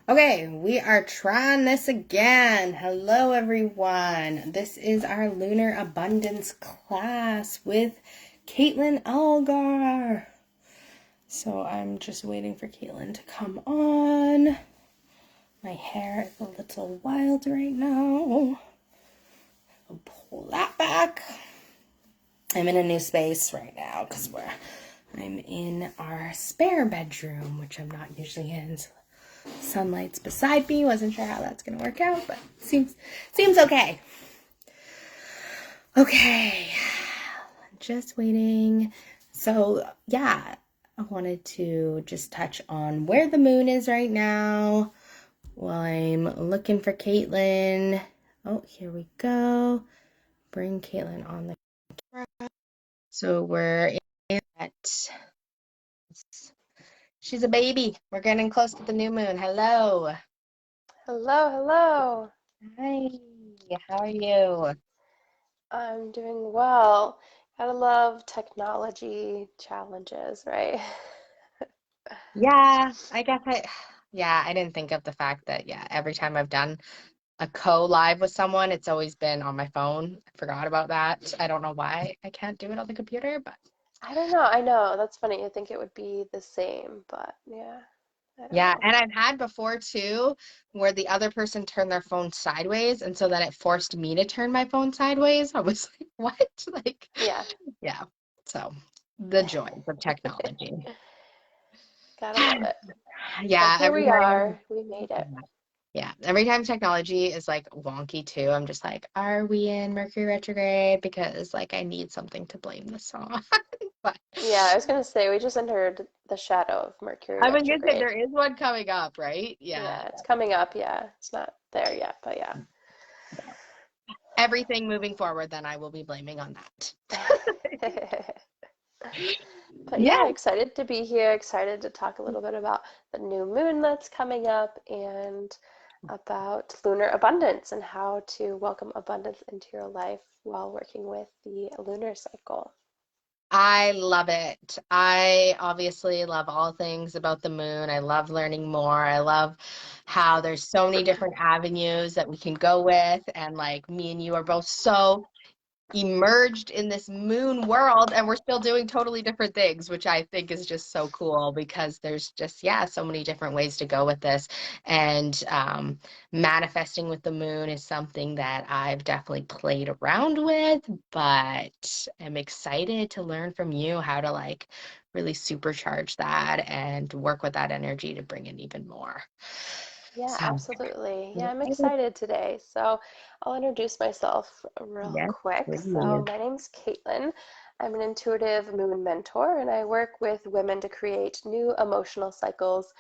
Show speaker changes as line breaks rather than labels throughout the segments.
Okay, we are trying this again. Hello, everyone. This is our Lunar Abundance class with Kaitlyn Algar. So I'm just waiting for Kaitlyn to come on. My hair is a little wild right now. I'll pull that back. I'm in a new space right now because I'm in our spare bedroom, which I'm not usually in. So sunlight's beside me. Wasn't sure how that's gonna work out, but seems okay. Okay, just waiting. So yeah, I wanted to just touch on where the moon is right now while I'm looking for Kaitlyn. Oh, here we go. Bring Kaitlyn on the camera. So we're at. She's a baby. We're getting close to the new moon. Hello.
Hello, hello.
Hi. How are you?
I'm doing well. Gotta love technology challenges, right?
Yeah, I didn't think of the fact that, yeah, every time I've done a co-live with someone, it's always been on my phone. I forgot about that. I don't know why I can't do it on the computer, but
I don't know. I know. That's funny. I think it would be the same, but yeah, I don't
yeah,
know.
and I've had before too, where the other person turned their phone sideways, and so then it forced me to turn my phone sideways. I was like, what? Like,
Yeah.
yeah. So the joys of technology.
Gotta love it. Well,
Yeah,
here
every
we
time.
are. We made it.
Yeah, every time technology is like wonky too, I'm just like, are we in Mercury retrograde? Because like I need something to blame this on. But
Yeah, I was gonna say we just entered the shadow of Mercury
I mean, good that
retrograde.
there is one coming up, right? Yeah.
Yeah, it's coming up. Yeah, it's not there yet, but yeah.
Everything moving forward, then I will be blaming on that.
But
Yeah.
yeah, excited to be here, excited to talk a little bit about the new moon that's coming up and about lunar abundance and how to welcome abundance into your life while working with the lunar cycle.
I love it. I obviously love all things about the moon. I love learning more. I love how there's so many different avenues that we can go with. And like me and you are both so emerged in this moon world and we're still doing totally different things, which I think is just so cool because there's just, yeah, so many different ways to go with this. And manifesting with the moon is something that I've definitely played around with, but I'm excited to learn from you how to like really supercharge that and work with that energy to bring in even more.
Yeah,
So,
absolutely. Yeah, I'm excited today. So I'll introduce myself real
yes,
quick. So
please.
my name's Kaitlyn. I'm an intuitive moon mentor, and I work with women to create new emotional cycles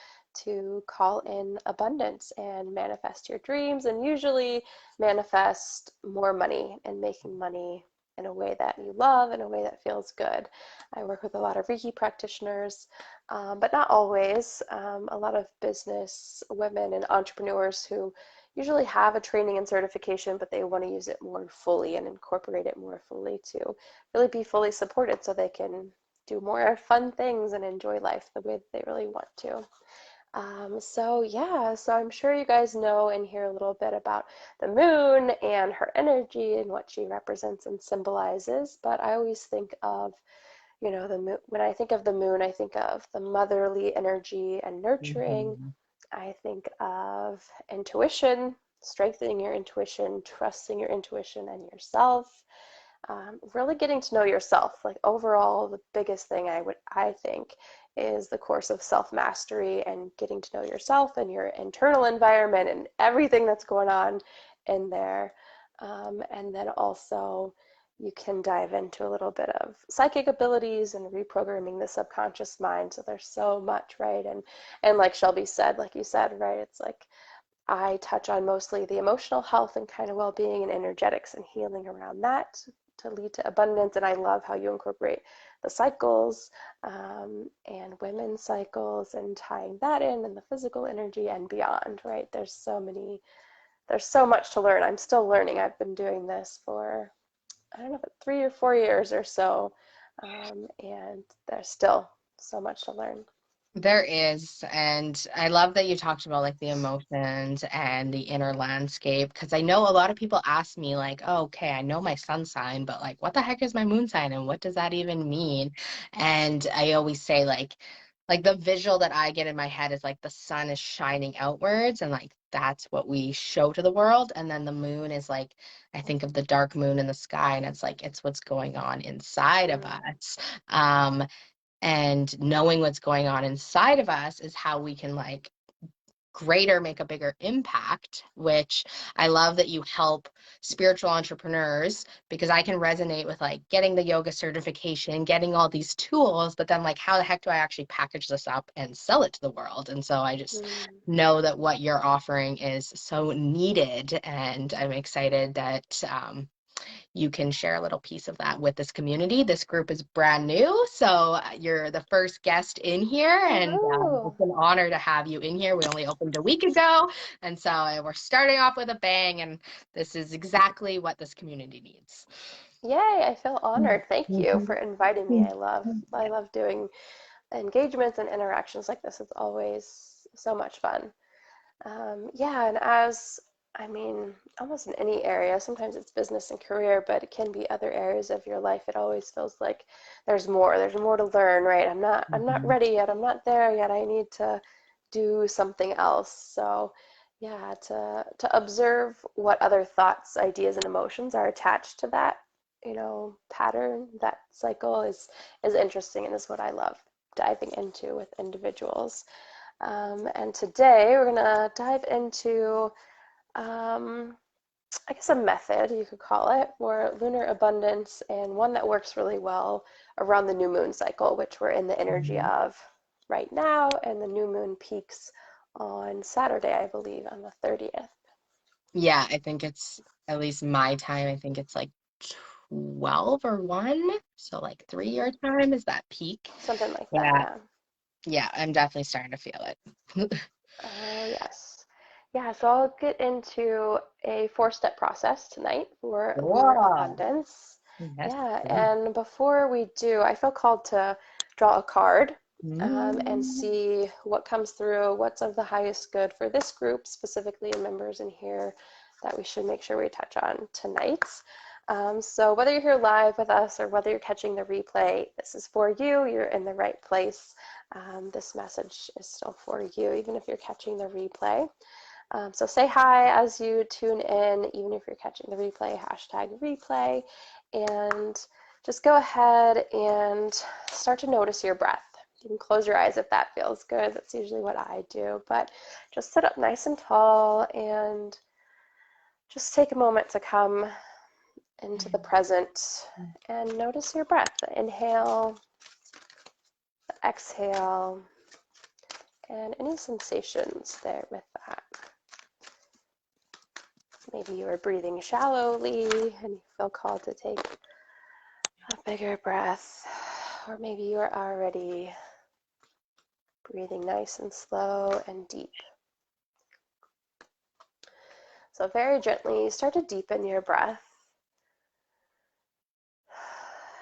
to call in abundance and manifest your dreams, and usually manifest more money and making money in a way that you love, in a way that feels good. I work with a lot of Reiki practitioners, but not always. A lot of business women and entrepreneurs who usually have a training and certification, but they want to use it more fully and incorporate it more fully to really be fully supported so they can do more fun things and enjoy life the way that they really want to. So I'm sure you guys know and hear a little bit about the moon and her energy and what she represents and symbolizes, but I always think of the moon. When I think of the moon, I think of the motherly energy and nurturing.
Mhm.
I think of intuition, strengthening your intuition, trusting your intuition and yourself. Really getting to know yourself. Like overall, the biggest thing I think is the course of self mastery and getting to know yourself and your internal environment and everything that's going on in there. And then also you can dive into a little bit of psychic abilities and reprogramming the subconscious mind. So there's so much, right? And like Shelby said, like you said, right? It's like I touch on mostly the emotional health and kind of well-being and energetics and healing around that to lead to abundance. And I love how you incorporate the cycles and women's cycles and tying that in and the physical energy and beyond, right? There's so much to learn. I'm still learning. I've been doing this for, I don't know, 3 or 4 years or so. And there's still so much to learn.
There is, and I love that you talked about like the emotions and the inner landscape because I know a lot of people ask me like, oh, okay, I know my sun sign, but like what the heck is my moon sign and what does that even mean? And I always say like the visual that I get in my head is like the sun is shining outwards and like that's what we show to the world. And then the moon is like I think of the dark moon in the sky and it's like it's what's going on inside of
Mm.
us. Um, and knowing what's going on inside of us is how we can like greater make a bigger impact, which I love that you help spiritual entrepreneurs because I can resonate with like getting the yoga certification, getting all these tools, but then like how the heck do I actually package this up and sell it to the world? And so I just
Mm.
know that what you're offering is so needed and I'm excited that you can share a little piece of that with this community. This group is brand new, so you're the first guest in here, and
Oh,
it's an honor to have you in here. We only opened a week ago, and so we're starting off with a bang, and this is exactly what this community needs.
yay, I feel honored. Thank you for inviting me. I
Yeah.
love doing engagements and interactions like this. It's always so much fun. Yeah, and I mean, almost in any area, sometimes it's business and career, but it can be other areas of your life. It always feels like there's more to learn, right? I'm not
Mhm.
ready yet. I'm not there yet. I need to do something else. So, yeah, to observe what other thoughts, ideas, and emotions are attached to that, pattern, that cycle is interesting and is what I love diving into with individuals. And today we're going to dive into, um, I guess, a method, you could call it, for lunar abundance and one that works really well around the new moon cycle, which we're in the energy of right now. And the new moon peaks on Saturday, I believe, on the 30th.
Yeah, I think it's at least my time. I think it's like 12 or 1. So like 3 your time is that peak.
Something like that,
Yeah.
yeah.
Yeah, I'm definitely starting to feel it.
Oh, yes. Yeah, so I'll get into a four-step process tonight for lunar
Whoa.
abundance.
Yes.
Yeah, and before we do, I feel called to draw a card and
Mm.
see what comes through, what's of the highest good for this group, specifically members in here that we should make sure we touch on tonight. So whether you're here live with us or whether you're catching the replay, this is for you. You're in the right place. This message is still for you, even if you're catching the replay. So say hi as you tune in, even if you're catching the replay, hashtag replay, and just go ahead and start to notice your breath. You can close your eyes if that feels good. That's usually what I do, but just sit up nice and tall and just take a moment to come into the present and notice your breath. The inhale, the exhale, and any sensations there with that. Maybe you are breathing shallowly and you feel called to take a bigger breath, or maybe you are already breathing nice and slow and deep. So, very gently start to deepen your breath.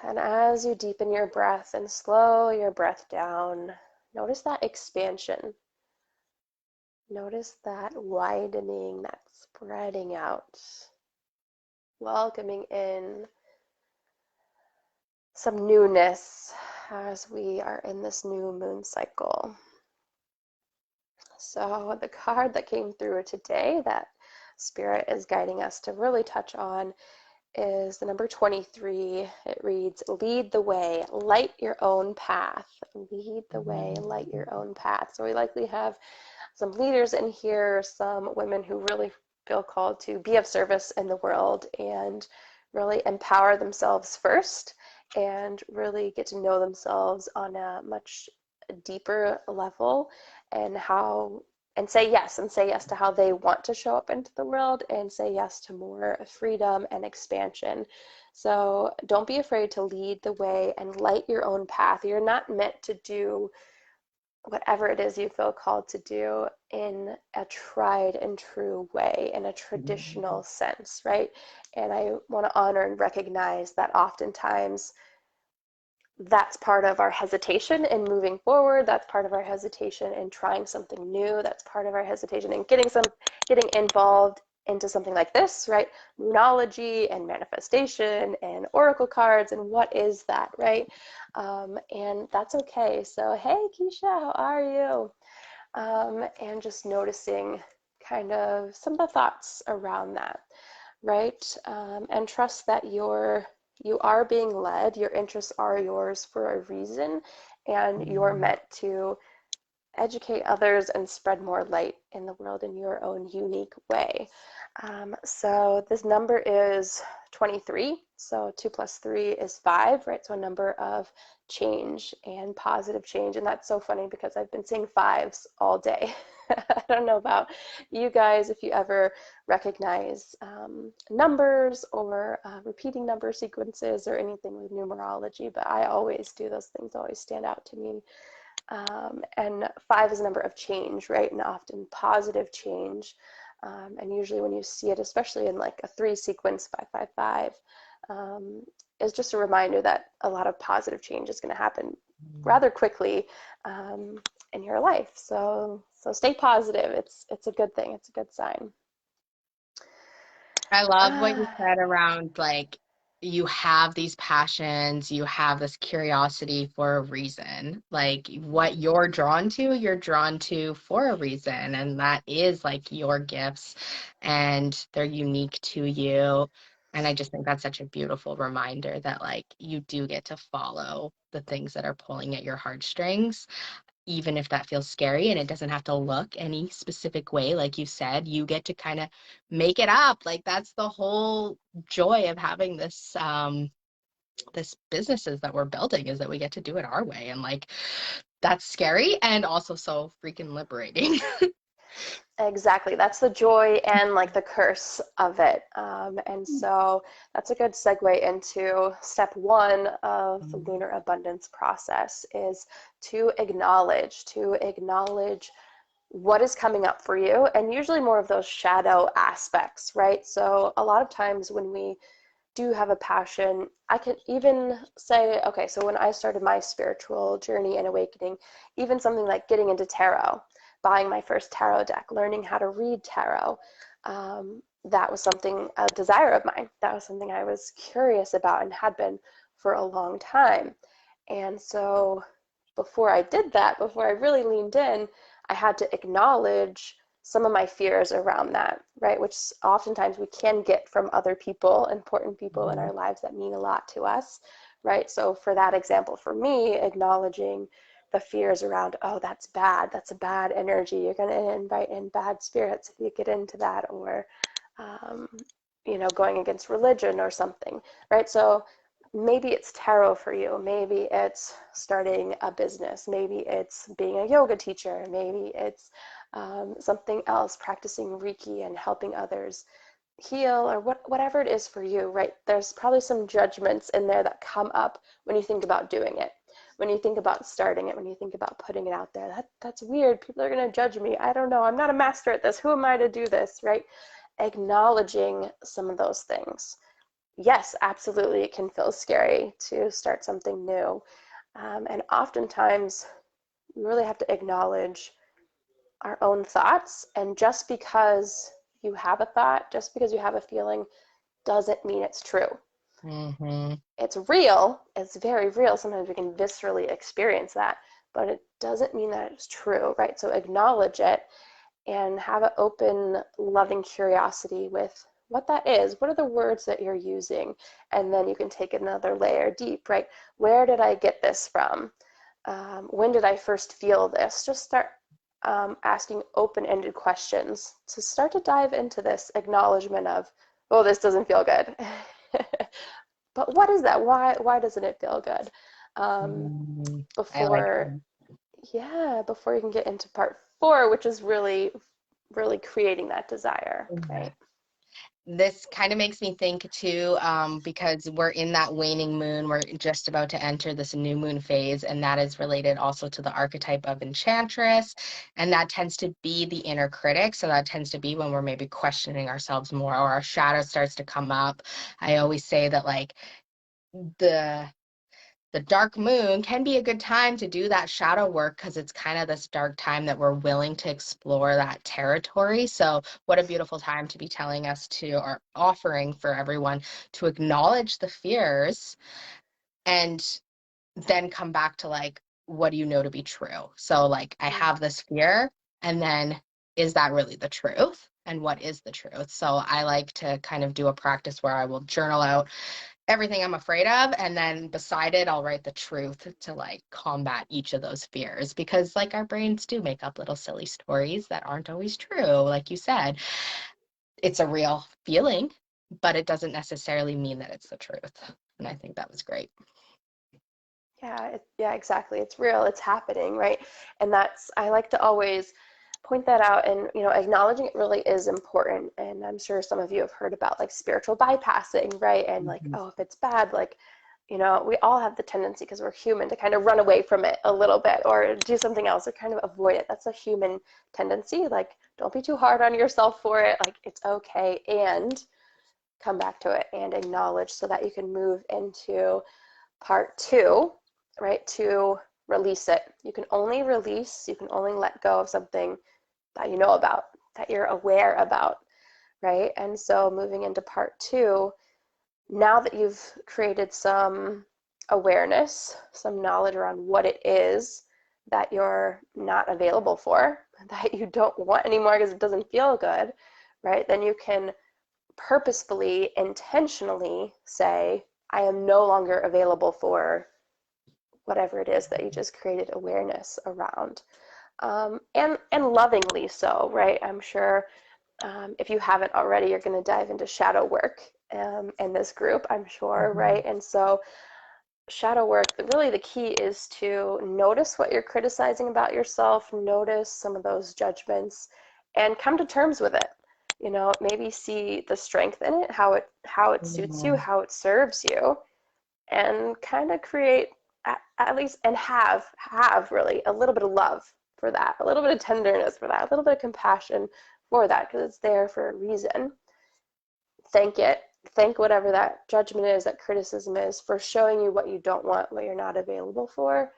And as you deepen your breath and slow your breath down, notice that expansion. Notice that widening, that spreading out, welcoming in some newness as we are in this new moon cycle. So, the card that came through today that Spirit is guiding us to really touch on is the number 23. It reads, lead the way, light your own path. Lead the way, light your own path. So, we likely have some leaders in here, some women who really feel called to be of service in the world and really empower themselves first and really get to know themselves on a much deeper level and how and say yes to how they want to show up into the world and say yes to more freedom and expansion. So don't be afraid to lead the way and light your own path. You're not meant to do whatever it is you feel called to do in a tried and true way, in a traditional sense, right? And I want to honor and recognize that oftentimes That's part of our hesitation in moving forward. That's part of our hesitation in trying something new. That's part of our hesitation in getting involved into something like this, right? Moonology and manifestation and oracle cards and what is that, right? And that's okay. So, hey, Keisha, how are you? And just noticing kind of some of the thoughts around that, right? And trust that you are being led, your interests are yours for a reason, and you're meant to educate others and spread more light in the world in your own unique way. So this number is 23. So 2 plus 3 is 5, right? So a number of change and positive change. And that's so funny because I've been seeing fives all day. I don't know about you guys if you ever recognize numbers or repeating number sequences or anything with numerology, but I always do. Those things always stand out to me. And 5 is a number of change, right? And often positive change. And usually when you see it, especially in like a 3 sequence, 555, is just a reminder that a lot of positive change is going to happen rather quickly in your life. So stay positive. It's a good thing. It's a good sign.
I love what you
Uh,
said around like you have these passions, you have this curiosity for a reason. Like what you're drawn to for a reason. And that is like your gifts and they're unique to you. And I just think that's such a beautiful reminder that like you do get to follow the things that are pulling at your heartstrings even if that feels scary and it doesn't have to look any specific way, like you said, you get to kind of make it up. Like that's the whole joy of having this businesses that we're building is that we get to do it our way. And like that's scary and also so freaking liberating.
Exactly. That's the joy and like the curse of it. And so that's a good segue into step one of the lunar abundance process is to acknowledge what is coming up for you, and usually more of those shadow aspects, right? So a lot of times when we do have a passion, I can even say, okay, so when I started my spiritual journey and awakening, even something like getting into tarot, buying my first tarot deck, learning how to read tarot, that was something, a desire of mine. That was something I was curious about and had been for a long time. And so before I did that, before I really leaned in, I had to acknowledge some of my fears around that, right? Which oftentimes we can get from other people, important people in our lives that mean a lot to us, right? So for that example, for me, acknowledging the fears around, oh, that's bad. That's a bad energy. You're going to invite in bad spirits if you get into that, or, um, going against religion or something, right? So maybe it's tarot for you. Maybe it's starting a business. Maybe it's being a yoga teacher. Maybe it's something else, practicing Reiki and helping others heal, or whatever it is for you, right? There's probably some judgments in there that come up when you think about doing it, when you think about starting it, when you think about putting it out there. That's weird. People are going to judge me. I don't know. I'm not a master at this. Who am I to do this, right? Acknowledging some of those things. Yes, absolutely, it can feel scary to start something new. And oftentimes, we really have to acknowledge our own thoughts. And just because you have a thought, just because you have a feeling, doesn't mean it's true.
Mm-hmm.
It's real, it's very real. Sometimes we can viscerally experience that, but it doesn't mean that it's true, right? So acknowledge it and have an open, loving curiosity with what that is. What are the words that you're using? And then you can take another layer deep, right? Where did I get this from? When did I first feel this? Just start asking open-ended questions to start to dive into this acknowledgement of, oh, this doesn't feel good. But what is that? Why doesn't it feel good? Um,
I like
before, yeah, before you can get into part four, which is really creating that desire,
that.
right?
This kind of makes me think too, because we're in that waning moon. We're just about to enter this new moon phase, and that is related also to the archetype of enchantress. And that tends to be the inner critic. So that tends to be when we're maybe questioning ourselves more or our shadow starts to come up. I always say that like the the dark moon can be a good time to do that shadow work because it's kind of this dark time that we're willing to explore that territory. So, what a beautiful time to be telling us to, or offering for everyone to acknowledge the fears and then come back to like, what do you know to be true? So, like, I
Mm.
have this fear, and then is that really the truth? And what is the truth? So, I like to kind of do a practice where I will journal out everything I'm afraid of, and then beside it I'll write the truth to like combat each of those fears, because like our brains do make up little silly stories that aren't always true. Like you said, it's a real feeling, but it doesn't necessarily mean that it's the truth. And I think that was great.
Yeah, exactly. It's real, it's happening, right? And that's, I like to always point that out, and acknowledging it really is important. And I'm sure some of you have heard about like spiritual bypassing, right? And like,
Mhm.
oh, if it's bad, like, we all have the tendency, because we're human, to kind of run away from it a little bit or do something else or kind of avoid it. That's a human tendency. Like, don't be too hard on yourself for it. Like, it's okay, and come back to it and acknowledge, so that you can move into part two, right? To release it. You can only release, you can only let go of something that you know about, that you're aware about, right? And so moving into part two, now that you've created some awareness, some knowledge around what it is that you're not available for, that you don't want anymore because it doesn't feel good, right? Then you can purposefully, intentionally say, I am no longer available for whatever it is that you just created awareness around. And lovingly so, right? I'm sure if you haven't already, you're going to dive into shadow work in this group, I'm sure,
Mhm.
right? And so, shadow work, really the key is to notice what you're criticizing about yourself, notice some of those judgments, and come to terms with it. Maybe see the strength in it, how it suits you,
Mhm.
how it serves you, and kind of create, at least, and have really a little bit of love for that, a little bit of tenderness for that, a little bit of compassion for that, because it's there for a reason. Thank it. Thank whatever that judgment is, that criticism is, for showing you what you don't want, what you're not available for,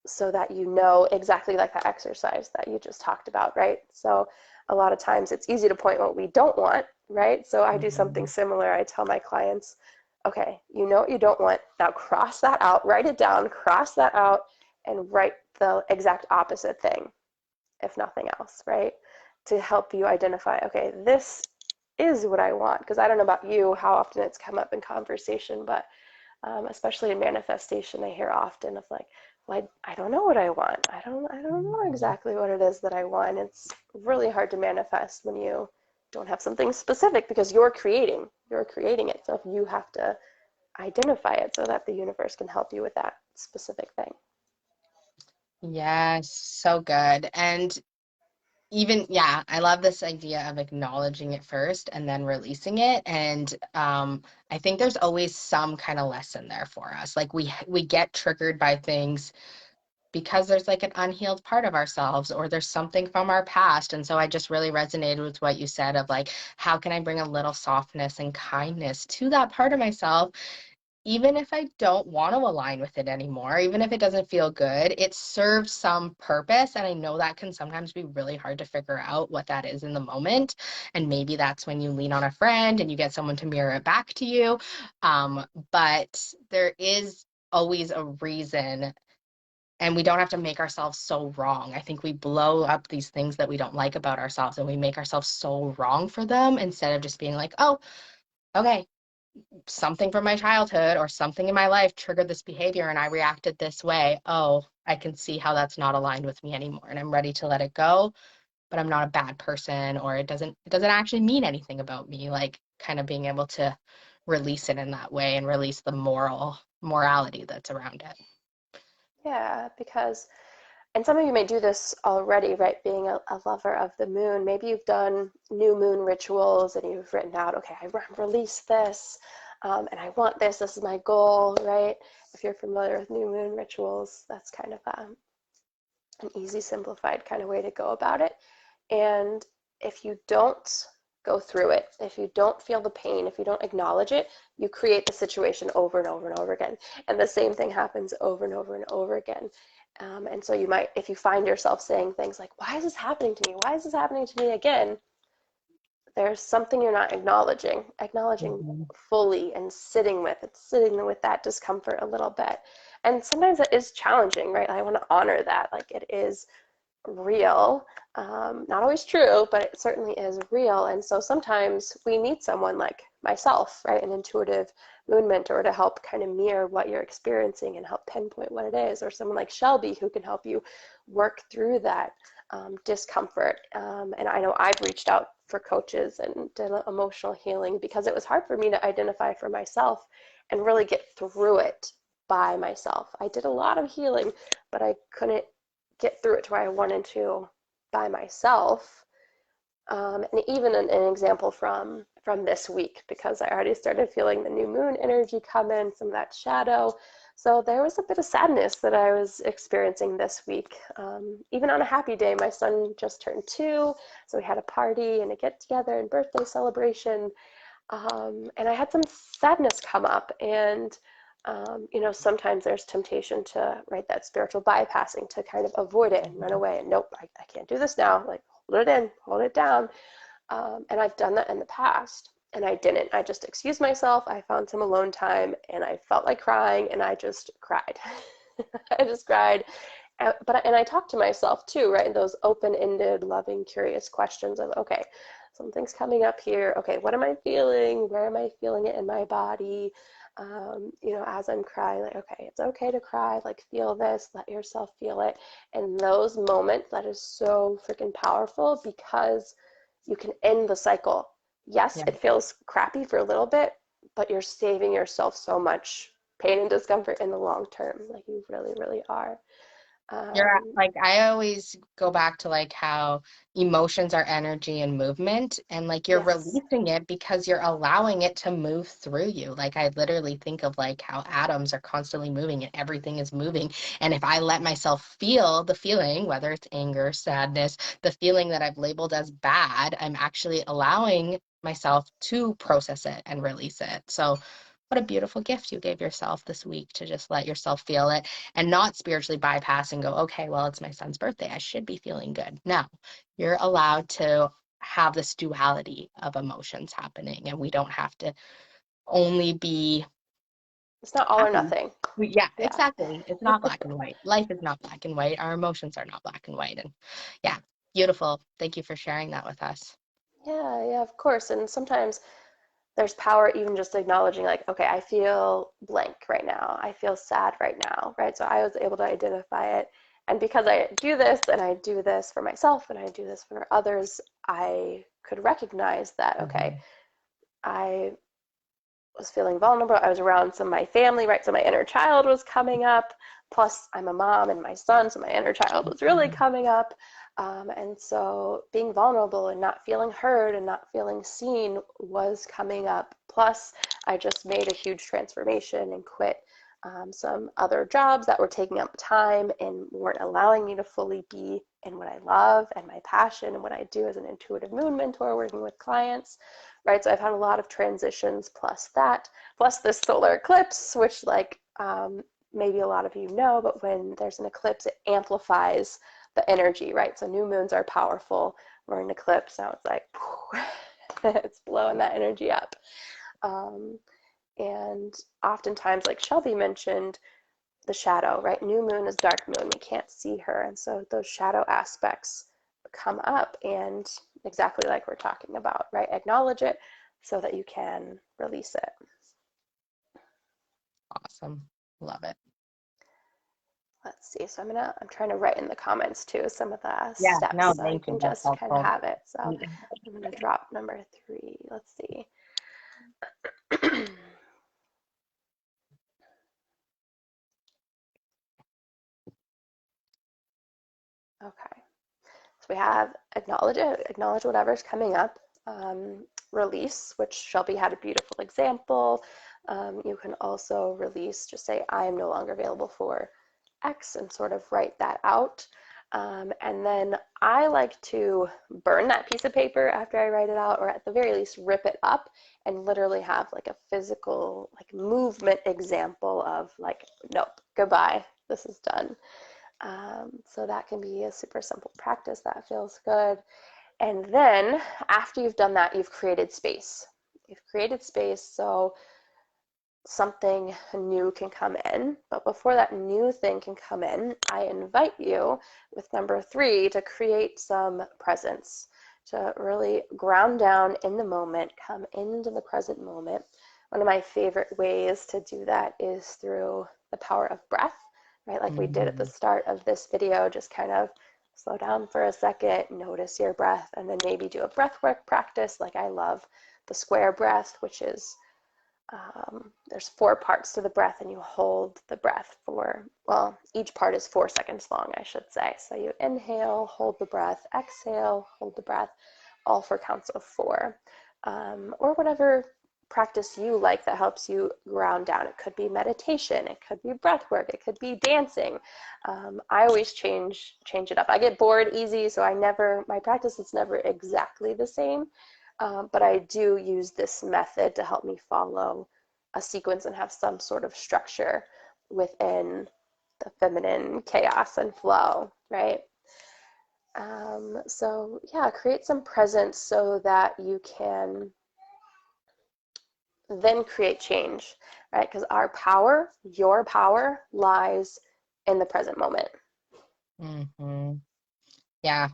so that you know, exactly like that exercise that you just talked about, right? So a lot of times it's easy to point what we don't want, right? So I do something
Mhm.
similar. I tell my clients, okay, you know what you don't want. Now cross that out, write it down, cross that out, and write the exact opposite thing, if nothing else, right? To help you identify, okay, this is what I want. Because I don't know about you, how often it's come up in conversation, but especially in manifestation, I hear often of like, well, I don't know what I want. I don't know
Mhm.
exactly what it is that I want. It's really hard to manifest when you don't have something specific, because you're creating it. So if you have to identify it, so that the universe can help you with that specific thing.
Yes, so good. And even, yeah, I love this idea of acknowledging it first and then releasing it. And I think there's always some kind of lesson there for us. Like we get triggered by things because there's like an unhealed part of ourselves, or there's something from our past. And so I just really resonated with what you said of like, how can I bring a little softness and kindness to that part of myself, even if I don't want to align with it anymore, even if it doesn't feel good, it serves some purpose. And I know that can sometimes be really hard to figure out what that is in the moment. And maybe that's when you lean on a friend and you get someone to mirror it back to you. But there is always a reason, and we don't have to make ourselves so wrong. I think we blow up these things that we don't like about ourselves and we make ourselves so wrong for them, instead of just being like, oh, okay, something from my childhood or something in my life triggered this behavior and I reacted this way. Oh, I can see how that's not aligned with me anymore and I'm ready to let it go, but I'm not a bad person, or it doesn't actually mean anything about me. Like kind of being able to release it in that way and release the morality that's around it.
Yeah, because, and some of you may do this already, right? Being a lover of the moon, maybe you've done new moon rituals and you've written out, okay, I release this, and I want this. This is my goal, right? If you're familiar with new moon rituals, that's kind of an easy, simplified kind of way to go about it. And if you don't go through it. If you don't feel the pain, if you don't acknowledge it, you create the situation over and over and over again. And the same thing happens over and over and over again. And so you might, if you find yourself saying things like, why is this happening to me? Why is this happening to me again? There's something you're not acknowledging
Mhm.
fully and sitting with it, sitting with that discomfort a little bit. And sometimes it is challenging, right? I want to honor that. Like, it is real. Not always true, but it certainly is real. And so sometimes we need someone like myself, right? An intuitive moon mentor to help kind of mirror what you're experiencing and help pinpoint what it is, or someone like Shelby who can help you work through that discomfort. And I know I've reached out for coaches and did emotional healing because it was hard for me to identify for myself and really get through it by myself. I did a lot of healing, but I couldn't get through it to where I wanted to by myself. And even an example from this week, because I already started feeling the new moon energy come in, some of that shadow. So there was a bit of sadness that I was experiencing this week. Even on a happy day, my son just turned 2, so we had a party and a get together and birthday celebration. And I had some sadness come up, and sometimes there's temptation to, right, that spiritual bypassing, to kind of avoid it and run away. And nope, I can't do this now. Like, hold it in, hold it down. And I've done that in the past, and I didn't. I just excused myself. I found some alone time, and I felt like crying, and I just cried. I just cried. And I talked to myself too, right? In those open-ended, loving, curious questions of, okay, something's coming up here. Okay, what am I feeling? Where am I feeling it in my body? As I'm crying, like, okay, it's okay to cry. Like, feel this, let yourself feel it. And those moments, that is so freaking powerful, because you can end the cycle. Yes,
Yeah.
it feels crappy for a little bit, but you're saving yourself so much pain and discomfort in the long term. Like, you really, really are. Um,
Like, I always go back to like how emotions are energy and movement, and like you're
yes.
releasing it because you're allowing it to move through you. Like, I literally think of like how atoms are constantly moving and everything is moving. And if I let myself feel the feeling, whether it's anger, sadness, the feeling that I've labeled as bad, I'm actually allowing myself to process it and release it. So what a beautiful gift you gave yourself this week, to just let yourself feel it and not spiritually bypass and go, okay, well, it's my son's birthday, I should be feeling good. No, you're allowed to have this duality of emotions happening, and we don't have to only be
It's not all or
happy.
nothing.
Yeah,
Yeah.
exactly. It's not black and white. Life is not black and white. Our emotions are not black and white. And yeah, beautiful. Thank you for sharing that with us.
Yeah, yeah, of course. And sometimes there's power even just acknowledging, like, okay, I feel blank right now. I feel sad right now, right? So I was able to identify it. And because I do this, and I do this for myself, and I do this for others, I could recognize that, okay,
Mhm.
I was feeling vulnerable. I was around some of my family, right? So my inner child was coming up. Plus, I'm a mom and my son, so my inner child was really coming up. And so being vulnerable and not feeling heard and not feeling seen was coming up. Plus, I just made a huge transformation and quit some other jobs that were taking up time and weren't allowing me to fully be in what I love and my passion and what I do as an intuitive moon mentor working with clients, right? So I've had a lot of transitions, plus that, plus this solar eclipse, which, like, maybe a lot of you know, but when there's an eclipse, it amplifies the energy, right? So new moons are powerful. We're in eclipse now. It's like it's blowing that energy up. Um, and oftentimes, like Shelby mentioned, the shadow, right? New moon is dark moon. We can't see her. And so those shadow aspects come up, and exactly like we're talking about, right? Acknowledge it so that you can release it.
Awesome. Love it.
Let's see. So I'm trying to write in the comments too some of the
Yeah, no,
steps so you
thank you.
can
That's
just kind of
helpful.
have it. So I'm going to drop number 3. Let's see. Okay. So we have acknowledge it, acknowledge whatever's coming up. Release, which Shelby had a beautiful example. You can also release, just say, I am no longer available for X, and sort of write that out. And then I like to burn that piece of paper after I write it out, or at the very least rip it up and literally have like a physical like movement example of like, nope, goodbye, this is done. So that can be a super simple practice that feels good. And then after you've done that, you've created space. You've created space so something new can come in. But before that new thing can come in, I invite you with number 3 to create some presence, to really ground down in the moment, come into the present moment. One of my favorite ways to do that is through the power of breath, right? Like we did at the start of this video, just kind of slow down for a second, notice your breath, and then maybe do a breath work practice. Like I love the square breath, which is there's 4 parts to the breath, and you hold the breath for, well, each part is 4 seconds long, I should say. So you inhale, hold the breath, exhale, hold the breath, all for counts of 4. Or whatever practice you like that helps you ground down. It could be meditation, it could be breath work, it could be dancing. I always change it up. I get bored easy, so my practice is never exactly the same. But I do use this method to help me follow a sequence and have some sort of structure within the feminine chaos and flow, right? So yeah, create some presence so that you can then create change, right? Because our power, your power, lies in the present moment.
Mm-hmm. Yeah.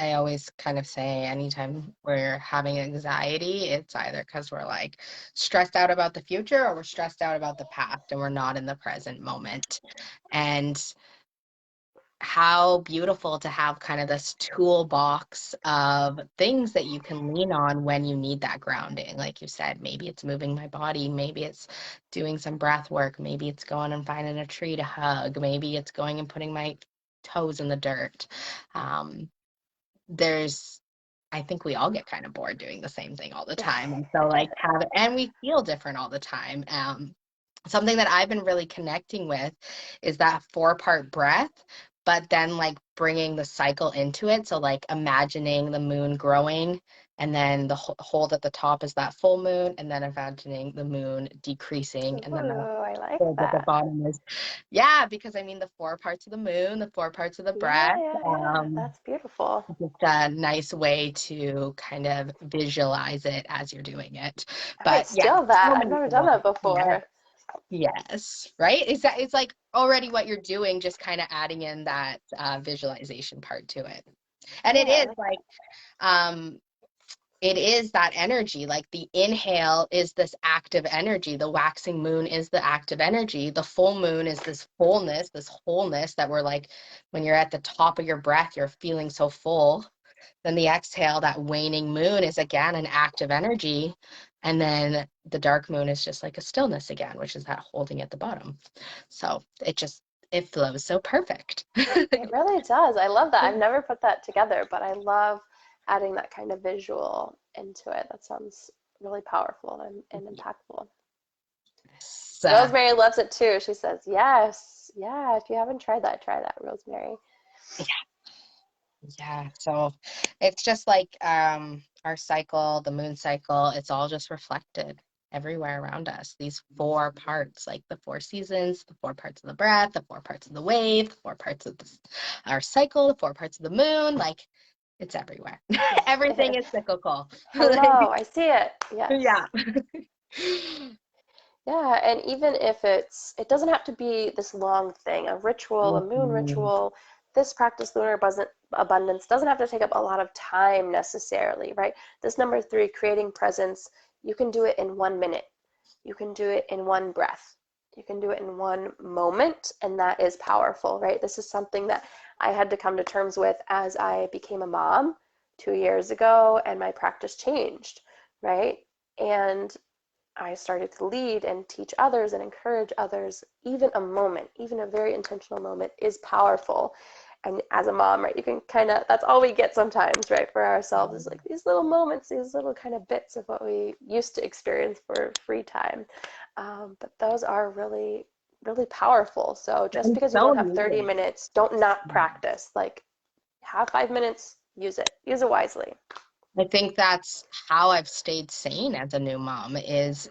I always kind of say anytime we're having anxiety, it's either because we're like stressed out about the future or we're stressed out about the past and we're not in the present moment. And how beautiful to have kind of this toolbox of things that you can lean on when you need that grounding. Like you said, maybe it's moving my body, maybe it's doing some breath work, maybe it's going and finding a tree to hug, maybe it's going and putting my toes in the dirt. There's I think we all get kind of bored doing the same thing all the time. And so like and we feel different all the time. Something that I've been really connecting with is that 4-part breath, but then like bringing the cycle into it. So like imagining the moon growing, and then the hold at the top is that full moon, and then imagining the moon decreasing, and then the
Ooh, I like
hold at the
that.
bottom is, yeah, because I mean the 4 parts of the moon, the 4 parts of the
Yeah,
breath.
yeah, yeah. That's beautiful.
Just a nice way to kind of visualize it as you're doing it.
I might
But yeah,
steal that.
so
I've
many
never done
tools.
that
Yes.
before.
Yes, right? It's like already what you're doing, just kind of adding in that visualization part to it. And
Yeah,
it
I
is
like that.
like, it is that energy. Like the inhale is this active energy. The waxing moon is the active energy. The full moon is this fullness, this wholeness that we're like, when you're at the top of your breath, you're feeling so full. Then the exhale, that waning moon, is again an active energy. And then the dark moon is just like a stillness again, which is that holding at the bottom. So it flows so perfect.
It really does. I love that. I've never put that together, but I love adding that kind of visual into it. That sounds really powerful and impactful.
So,
Rosemary loves it too. She says, yes, yeah, if you haven't tried that, try that, Rosemary.
yeah. So it's just like our cycle, the moon cycle, it's all just reflected everywhere around us. These 4 parts, like the 4 seasons, the 4 parts of the breath, the 4 parts of the wave, the 4 parts of our cycle, the 4 parts of the moon, like it's everywhere. Everything is cyclical.
Hello, I see it. Yes.
Yeah.
Yeah, and even if it doesn't have to be this long thing, a ritual, a moon
Mhm.
ritual, this practice, lunar abundance, doesn't have to take up a lot of time necessarily, right? This number 3, creating presence, you can do it in 1 minute. You can do it in one breath. You can do it in one moment, and that is powerful, right? This is something that I had to come to terms with as I became a mom 2 years ago, and my practice changed, right? And I started to lead and teach others and encourage others. Even a moment, even a very intentional moment, is powerful. And as a mom, right, you can kind of, that's all we get sometimes, right, for ourselves, is like these little moments, these little kind of bits of what we used to experience for free time. But those are really, really powerful. So just
And
because you
so
don't have 30
needed.
minutes, don't not practice. Like, Have 5 minutes, use it wisely.
I think that's how I've stayed sane as a new mom is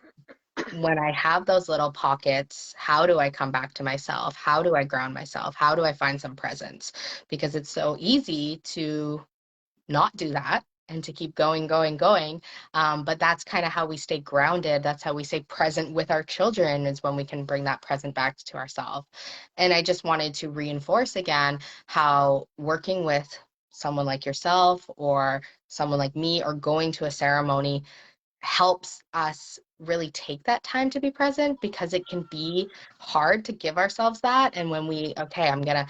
when I have those little pockets, how do I come back to myself? How do I ground myself? How do I find some presence? Because it's so easy to not do that and to keep going, going, going. But that's kind of how we stay grounded. That's how we stay present with our children, is when we can bring that present back to ourselves. And I just wanted to reinforce again how working with someone like yourself or someone like me or going to a ceremony helps us really take that time to be present, because it can be hard to give ourselves that. And when we, okay, I'm gonna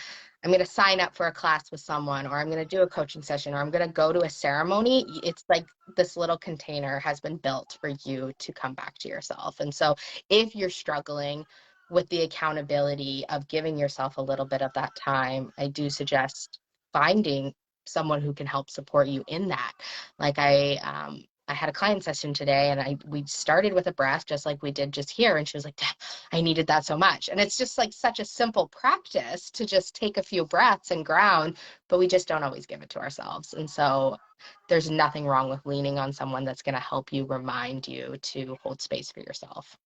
sign up for a class with someone, or I'm gonna do a coaching session, or I'm gonna go to a ceremony, it's like this little container has been built for you to come back to yourself. And so if you're struggling with the accountability of giving yourself a little bit of that time, I do suggest finding someone who can help support you in that. Like I had a client session today, and we started with a breath just like we did just here, and she was like, I needed that so much. And it's just like such a simple practice to just take a few breaths and ground, but we just don't always give it to ourselves. And so there's nothing wrong with leaning on someone that's going to help you, remind you to hold space for yourself.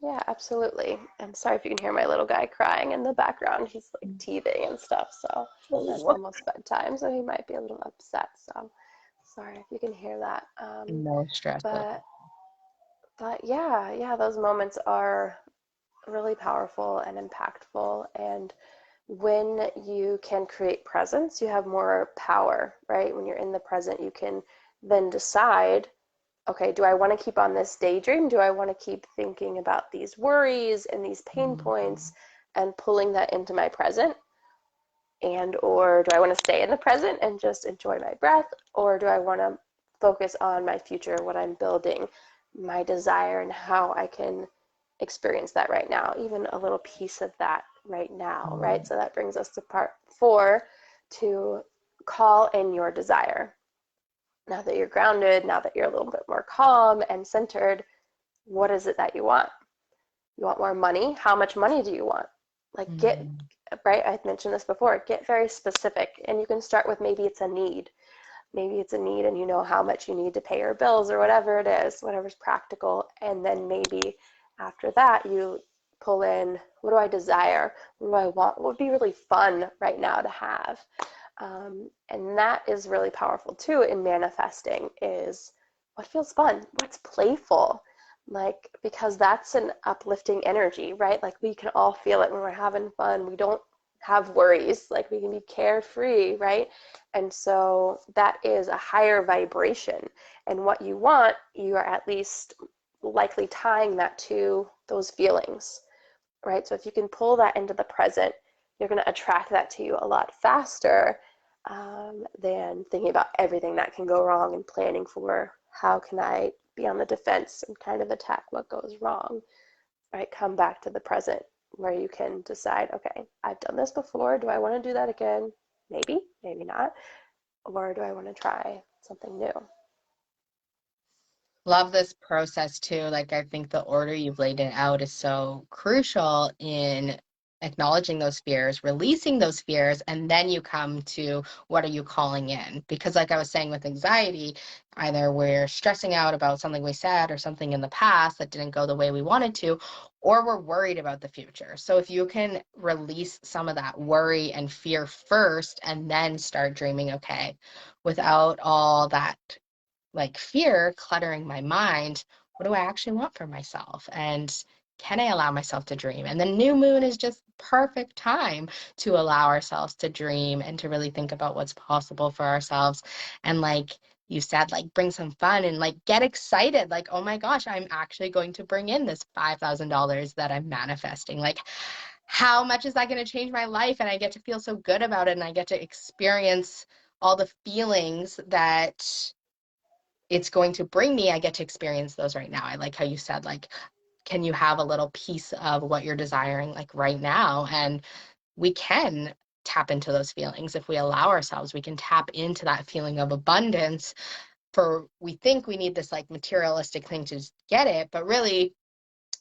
Yeah, absolutely. And sorry if you can hear my little guy crying in the background. He's like teething and stuff. So, and it's
Oh,
almost bedtime, so he might be a little upset. So, sorry if you can hear that.
no stress at
But yeah, those moments are really powerful and impactful. And when you can create presence, you have more power, right? When you're in the present, you can then decide, okay, do I want to keep on this daydream? Do I want to keep thinking about these worries and these pain
all.
points and pulling that into my present? And or do I want to stay in the present and just enjoy my breath? Or do I want to focus on my future, what I'm building, my desire, and how I can experience that right now, even a little piece of that right now, right? So that brings us to part 4, to call in your desire. Now that you're grounded, now that you're a little bit more calm and centered, what is it that you want? You want more money? How much money do you want? Like, get,
Mm.
right? I mentioned this before, get very specific. And you can start with, maybe it's a need. Maybe it's a need and you know how much you need to pay your bills or whatever it is, whatever's practical. And then maybe after that, you pull in, what do I desire? What do I want? What would be really fun right now to have? And that is really powerful too in manifesting, is what feels fun, what's playful, like, because that's an uplifting energy, right? Like, we can all feel it when we're having fun. We don't have worries, like, we can be carefree, right? And so that is a higher vibration, and what you want, you are at least likely tying that to those feelings, right? So if you can pull that into the present, you're going to attract that to you a lot faster, than thinking about everything that can go wrong and planning for, how can I be on the defense and kind of attack what goes wrong, right? Come back to the present, where you can decide, okay, I've done this before. Do I want to do that again? Maybe, maybe not. Or do I want to try something new?
Love this process too. Like, I think the order you've laid it out is so crucial in acknowledging those fears, releasing those fears, and then you come to what are you calling in? Because, like I was saying with anxiety, either we're stressing out about something we said or something in the past that didn't go the way we wanted to, or we're worried about the future. So, if you can release some of that worry and fear first and then start dreaming, okay, without all that like fear cluttering my mind, what do I actually want for myself? And can I allow myself to dream? And the new moon is just perfect time to allow ourselves to dream and to really think about what's possible for ourselves. And like you said, like bring some fun and like get excited. Like, oh my gosh, I'm actually going to bring in this $5,000 that I'm manifesting. Like, how much is that going to change my life? And I get to feel so good about it. And I get to experience all the feelings that it's going to bring me. I get to experience those right now. I like how you said, like, can you have a little piece of what you're desiring, like right now? And we can tap into those feelings if we allow ourselves. We can tap into that feeling of abundance. For we think we need this like materialistic thing to get it, but really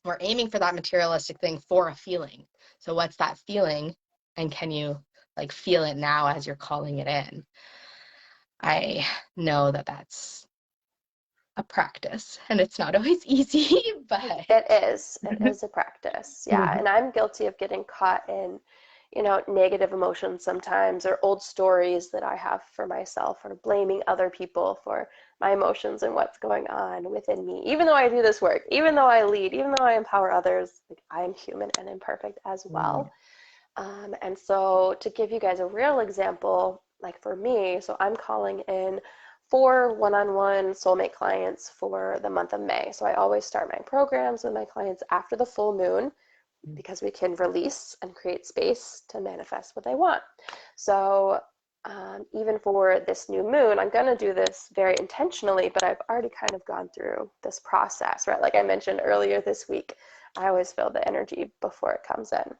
we're aiming for that materialistic thing for a feeling. So what's that feeling? And can you like feel it now as you're calling it in. I know that that's a practice and it's not always easy, but
It is a practice. Yeah.
Mhm.
And I'm guilty of getting caught in, negative emotions sometimes, or old stories that I have for myself, or blaming other people for my emotions and what's going on within me. Even though I do this work, even though I lead, even though I empower others, like, I'm human and imperfect as well. And so, to give you guys a real example, like for me, so I'm calling in 4 one-on-one soulmate clients for the month of May. So I always start my programs with my clients after the full moon, because we can release and create space to manifest what they want. So even for this new moon, I'm going to do this very intentionally, but I've already kind of gone through this process, right? Like I mentioned earlier this week, I always feel the energy before it comes in.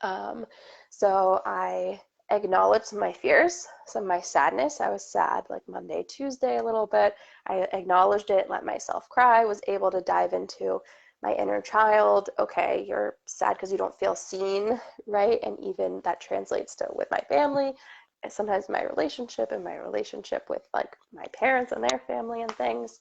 Um, so I acknowledged my fears, some of my sadness. I was sad like Monday, Tuesday a little bit. I acknowledged it, let myself cry, was able to dive into my inner child. Okay, you're sad because you don't feel seen, right? And even that translates to with my family, and sometimes my relationship with like my parents and their family and things.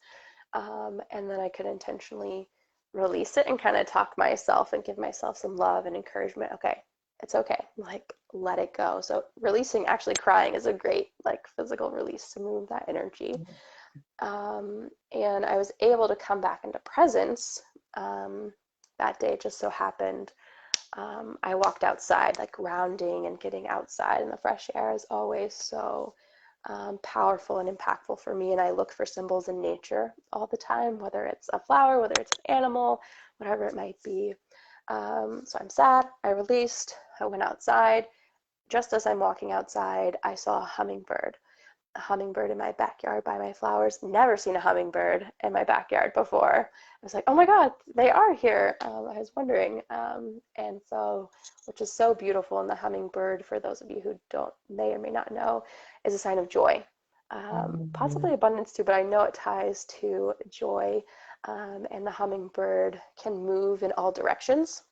And then I could intentionally release it and kind of talk myself and give myself some love and encouragement. Okay, it's okay. Like, let it go. So releasing, actually crying is a great like physical release to move that energy. And I was able to come back into presence. That day just so happened. I walked outside, like grounding and getting outside in the fresh air is always so powerful and impactful for me. And I look for symbols in nature all the time, whether it's a flower, whether it's an animal, whatever it might be. So I'm sad. I released. I went outside. Just as I'm walking outside, I saw a hummingbird in my backyard by my flowers. Never seen a hummingbird in my backyard before. I was like, oh my God, they are here. I was wondering. And so, which is so beautiful. And the hummingbird, for those of you who may or may not know, is a sign of joy. Possibly abundance too, but I know it ties to joy. And the hummingbird can move in all directions.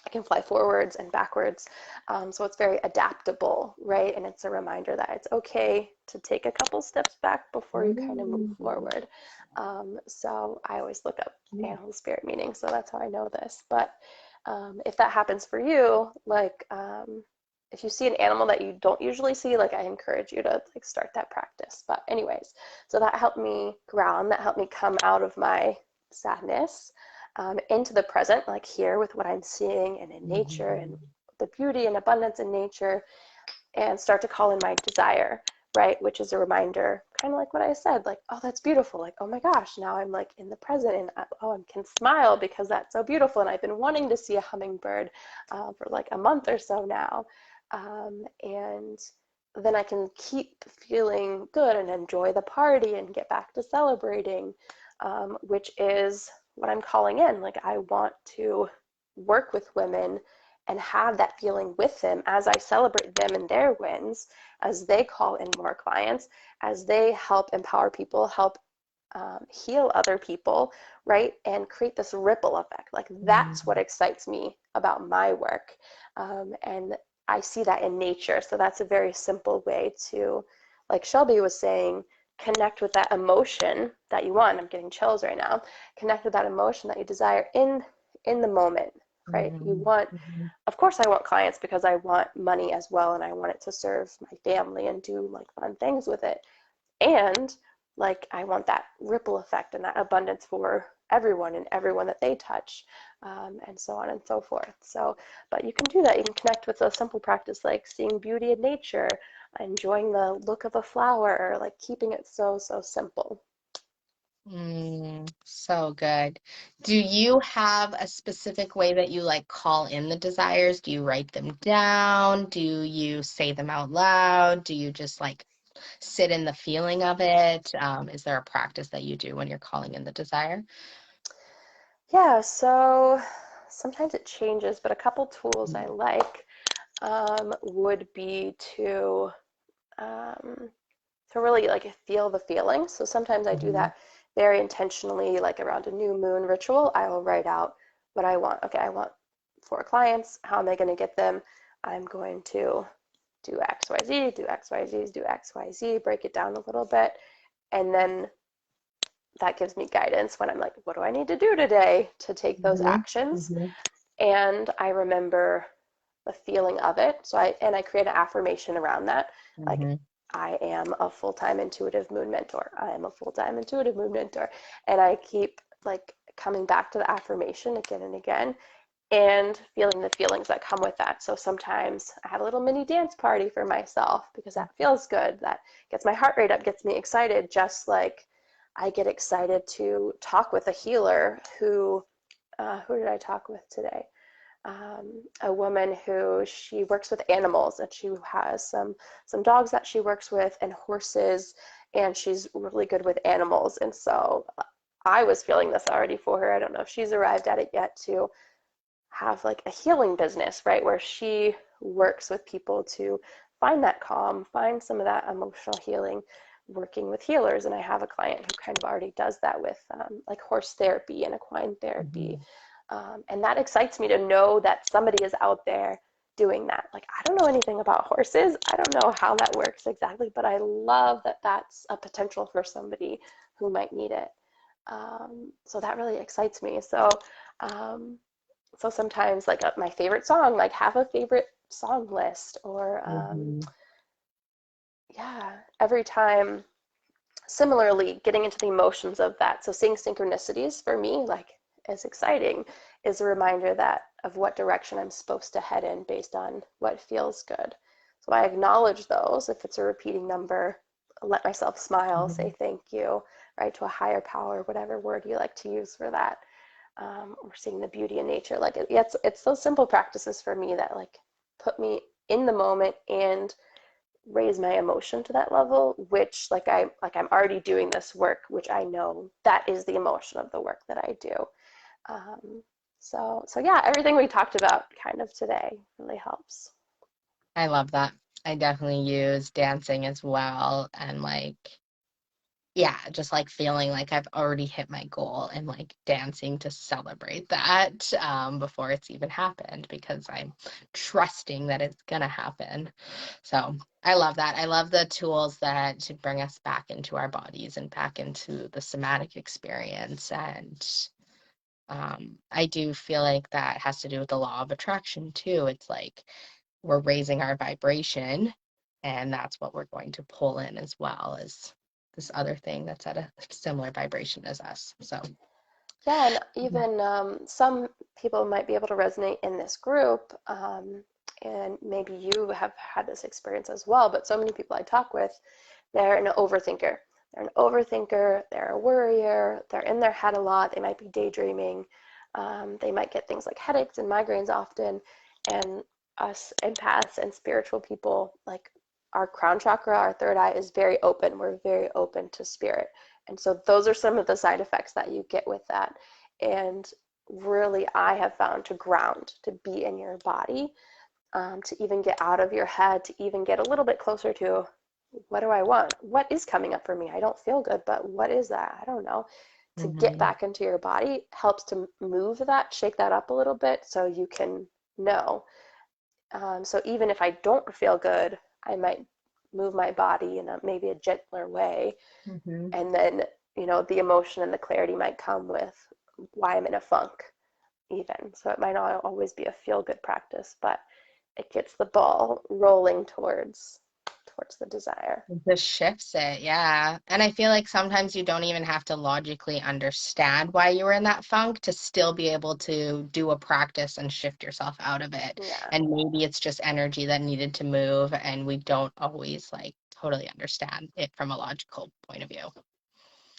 I can fly forwards and backwards. So it's very adaptable, right? And it's a reminder that it's okay to take a couple steps back before you kind of move forward. So I always look up animal spirit meaning, so that's how I know this. But if that happens for you, like if you see an animal that you don't usually see, like I encourage you to like start that practice. But anyways, so that helped me ground, that helped me come out of my sadness into the present, like here with what I'm seeing and in nature and the beauty and abundance in nature, and start to call in my desire, right? Which is a reminder, kind of like what I said, like, oh, that's beautiful. Like, oh my gosh, now I'm like in the present and oh, I can smile because that's so beautiful. And I've been wanting to see a hummingbird for like a month or so now. And then I can keep feeling good and enjoy the party and get back to celebrating, which is what I'm calling in. Like, I want to work with women and have that feeling with them as I celebrate them and their wins, as they call in more clients, as they help empower people, help heal other people, right? And create this ripple effect. Like, that's what excites me about my work. And I see that in nature. So that's a very simple way to, like Shelby was saying, connect with that emotion that you want. I'm getting chills right now. Connect with that emotion that you desire in the moment, right? You want, of course I want clients because I want money as well, and I want it to serve my family and do like fun things with it. And like I want that ripple effect and that abundance for everyone and everyone that they touch, and so on and so forth. So, but you can do that. You can connect with a simple practice like seeing beauty in nature, enjoying the look of a flower, like keeping it so simple.
So good. Do you have a specific way that you like call in the desires? Do you write them down? Do you say them out loud? Do you just like sit in the feeling of it? Is there a practice that you do when you're calling in the desire?
Yeah, so sometimes it changes, but a couple tools I like would be um, to really like feel the feeling. So sometimes I do
Mhm.
that very intentionally, like around a new moon ritual. I will write out what I want. Okay, I want 4 clients. How am I going to get them? I'm going to do XYZ, do XYZ, do XYZ, break it down a little bit. And then that gives me guidance when I'm like, what do I need to do today to take those
Mhm.
actions?
Mhm.
And I remember the feeling of it. So I create an affirmation around that. Like,
Mhm.
I am a full-time intuitive moon mentor. I am a full-time intuitive moon mentor. And I keep like coming back to the affirmation again and again and feeling the feelings that come with that. So sometimes I have a little mini dance party for myself because that feels good. That gets my heart rate up, gets me excited, just like I get excited to talk with a healer who did I talk with today? A woman who she works with animals, and she has some dogs that she works with and horses, and she's really good with animals. And so I was feeling this already for her. I don't know if she's arrived at it yet, to have like a healing business, right, where she works with people to find that calm, find some of that emotional healing, working with healers. And I have a client who kind of already does that with like horse therapy and equine therapy.
Mhm.
And that excites me to know that somebody is out there doing that. Like, I don't know anything about horses. I don't know how that works exactly, but I love that that's a potential for somebody who might need it. So that really excites me. Um, so sometimes like my favorite song, like have a favorite song list, or
Mhm.
yeah, every time similarly getting into the emotions of that. So seeing synchronicities for me like is exciting, is a reminder that of what direction I'm supposed to head in based on what feels good. So I acknowledge those. If it's a repeating number, let myself smile, say
Mhm.
thank you, right, to a higher power, whatever word you like to use for that. Or seeing the beauty in nature. Like it's those simple practices for me that like put me in the moment and raise my emotion to that level, which I'm already doing this work, which I know that is the emotion of the work that I do. Um, so yeah, everything we talked about kind of today really helps.
I love that. I definitely use dancing as well. And like, yeah, just like feeling like I've already hit my goal and like dancing to celebrate that before it's even happened because I'm trusting that it's gonna happen. So I love that. I love the tools that to bring us back into our bodies and back into the somatic experience. And I do feel like that has to do with the law of attraction too. It's like we're raising our vibration, and that's what we're going to pull in as well as this other thing that's at a similar vibration as us. So,
Yeah, and
yeah.
even some people might be able to resonate in this group, and maybe you have had this experience as well. But so many people I talk with, they're an overthinker. They're an overthinker, they're a worrier, they're in their head a lot, they might be daydreaming, they might get things like headaches and migraines often. And us empaths and spiritual people, like our crown chakra, our third eye is very open. We're very open to spirit. And so those are some of the side effects that you get with that. And really, I have found to ground, to be in your body, to even get out of your head, to even get a little bit closer to what do I want? What is coming up for me? I don't feel good, but what is that? I don't know. To get
Hmm.
back into your body helps to move that, shake that up a little bit so you can know. So even if I don't feel good, I might move my body in maybe a gentler way.
Hmm.
And then, the emotion and the clarity might come with why I'm in a funk, even. So it might not always be a feel good practice, but it gets the ball rolling towards the desire.
It just shifts it, yeah. And I feel like sometimes you don't even have to logically understand why you were in that funk to still be able to do a practice and shift yourself out of it.
Yeah,
And maybe it's just energy that needed to move, and we don't always like totally understand it from a logical point of view.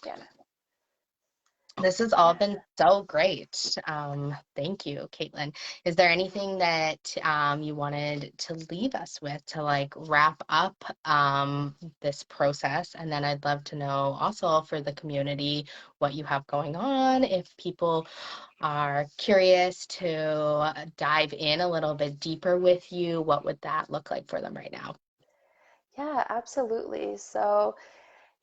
yeah,
This has all
yeah.
been so great. Thank you, Kaitlyn. Is there anything that you wanted to leave us with to like wrap up this process? And then I'd love to know also for the community what you have going on. If people are curious to dive in a little bit deeper with you, what would that look like for them right now?
Yeah, absolutely. So,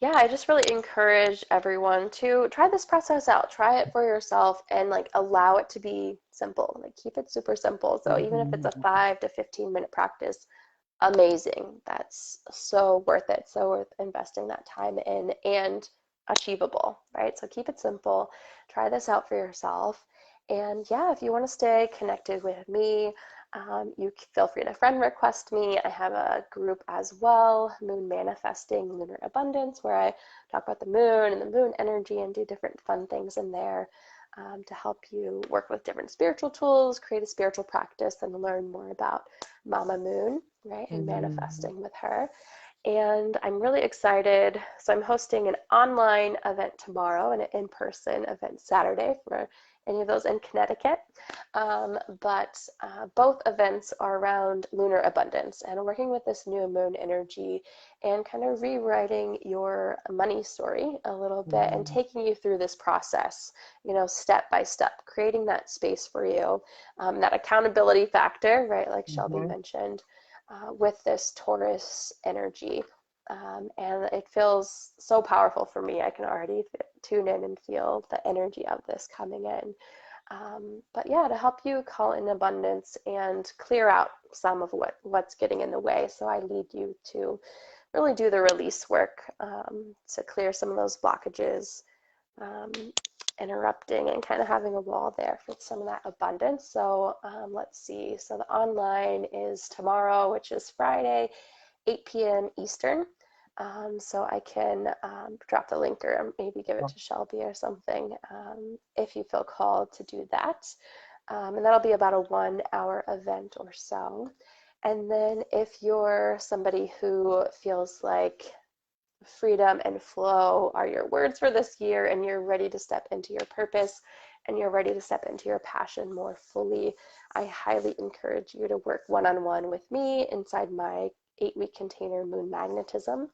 yeah, I just really encourage everyone to try this process out. Try it for yourself and like allow it to be simple. Like keep it super simple. So even if it's a
Mhm.
5 to 15 minute practice, amazing. That's so worth it. So worth investing that time in and achievable, right? So keep it simple. Try this out for yourself. And yeah, if you want to stay connected with me, you feel free to friend request me. I have a group as well, Moon Manifesting Lunar Abundance, where I talk about the moon and the moon energy and do different fun things in there to help you work with different spiritual tools, create a spiritual practice, and learn more about Mama Moon, right, and
Mhm.
manifesting with her. And I'm really excited. So I'm hosting an online event tomorrow and an in-person event Saturday for any of those in Connecticut. But both events are around lunar abundance and working with this new moon energy and kind of rewriting your money story a little bit and
Mhm.
taking you through this process, step by step, creating that space for you, that accountability factor, right, like Shelby
Mhm.
mentioned, with this Taurus energy. And it feels so powerful for me. I can already tune in and feel the energy of this coming in. But yeah, to help you call in abundance and clear out some of what's getting in the way. So I lead you to really do the release work to clear some of those blockages, um, interrupting and kind of having a wall there for some of that abundance. So let's see. So the online is tomorrow, which is Friday, 8 p.m. Eastern. So I can drop the link or maybe give it to Shelby or something if you feel called to do that. And that'll be about a 1 hour event or so. And then if you're somebody who feels like freedom and flow are your words for this year and you're ready to step into your purpose and you're ready to step into your passion more fully, I highly encourage you to work one-on-one with me inside my 8-week container, Moon Magnetism.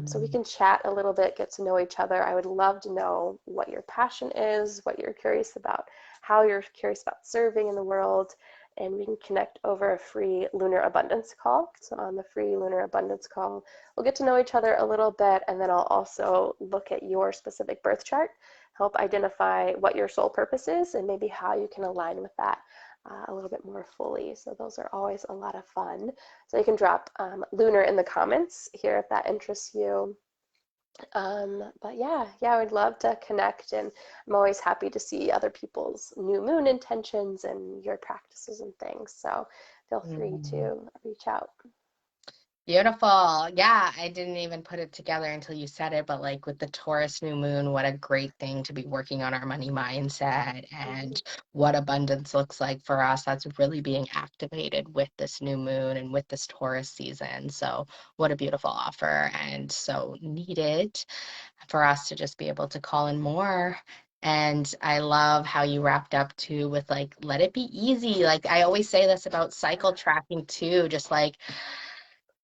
So we
Mhm.
can chat a little bit, get to know each other. I would love to know what your passion is, what you're curious about, how you're curious about serving in the world, and we can connect over a free lunar abundance call. So on the free lunar abundance call, we'll get to know each other a little bit, and then I'll also look at your specific birth chart, help identify what your soul purpose is, and maybe how you can align with that a little bit more fully. So those are always a lot of fun. So you can drop lunar in the comments here if that interests you. But yeah, I would love to connect, and I'm always happy to see other people's new moon intentions and your practices and things. So feel free
Mhm.
to reach out.
Beautiful. Yeah, I didn't even put it together until you said it, but like with the Taurus new moon, what a great thing to be working on our money mindset
Mm-hmm.
and what abundance looks like for us. That's really being activated with this new moon and with this Taurus season. So, what a beautiful offer and so needed for us to just be able to call in more. And I love how you wrapped up too with like, let it be easy. Like, I always say this about cycle tracking too, just like,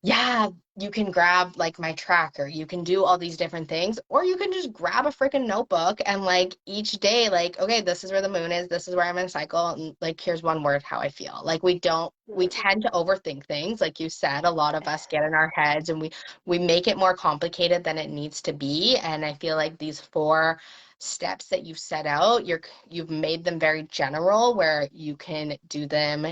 yeah, you can grab like my tracker, you can do all these different things, or you can just grab a freaking notebook and like each day, like, okay, this is where the moon is, this is where I'm in a cycle, and like, here's one word how I feel. Like, we tend to overthink things. Like you said, a lot of us get in our heads and we make it more complicated than it needs to be. And I feel like these 4 steps that you've set out, you've made them very general where you can do them,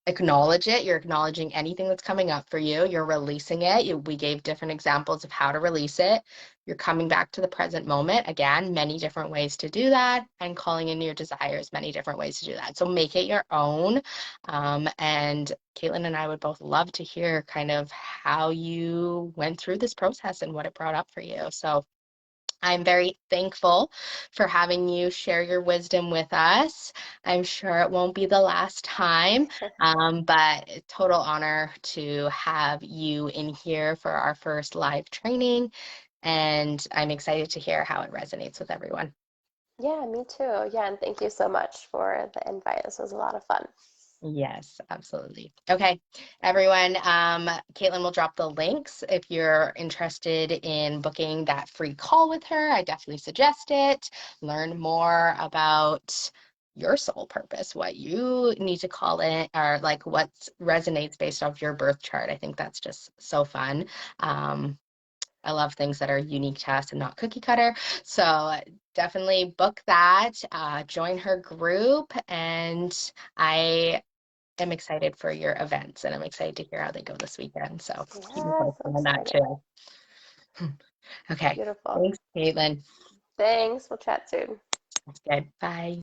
acknowledge it. You're acknowledging anything that's coming up for you. You're releasing it. We gave different examples of how to release it. You're coming back to the present moment. Again, many different ways to do that, and calling in your desires, many different ways to do that. So make it your own. And Kaitlyn and I would both love to hear kind of how you went through this process and what it brought up for you. So I'm very thankful for having you share your wisdom with us. I'm sure it won't be the last time, but total honor to have you in here for our first live training. And I'm excited to hear how it resonates with everyone.
Yeah, me too. Yeah, and thank you so much for the invite. This was a lot of fun.
Yes, absolutely. Okay, everyone. Kaitlyn will drop the links if you're interested in booking that free call with her. I definitely suggest it. Learn more about your soul purpose, what you need to call it, or like what resonates based off your birth chart. I think that's just so fun. Um, I love things that are unique to us and not cookie cutter. So definitely book that, join her group, and I am excited for your events, and I'm excited to hear how they go this weekend. So keep me
Yes,
posted
I'm
on that
excited.
too. Okay.
Beautiful.
Thanks, Caitlin.
Thanks. We'll chat soon.
That's good. Bye.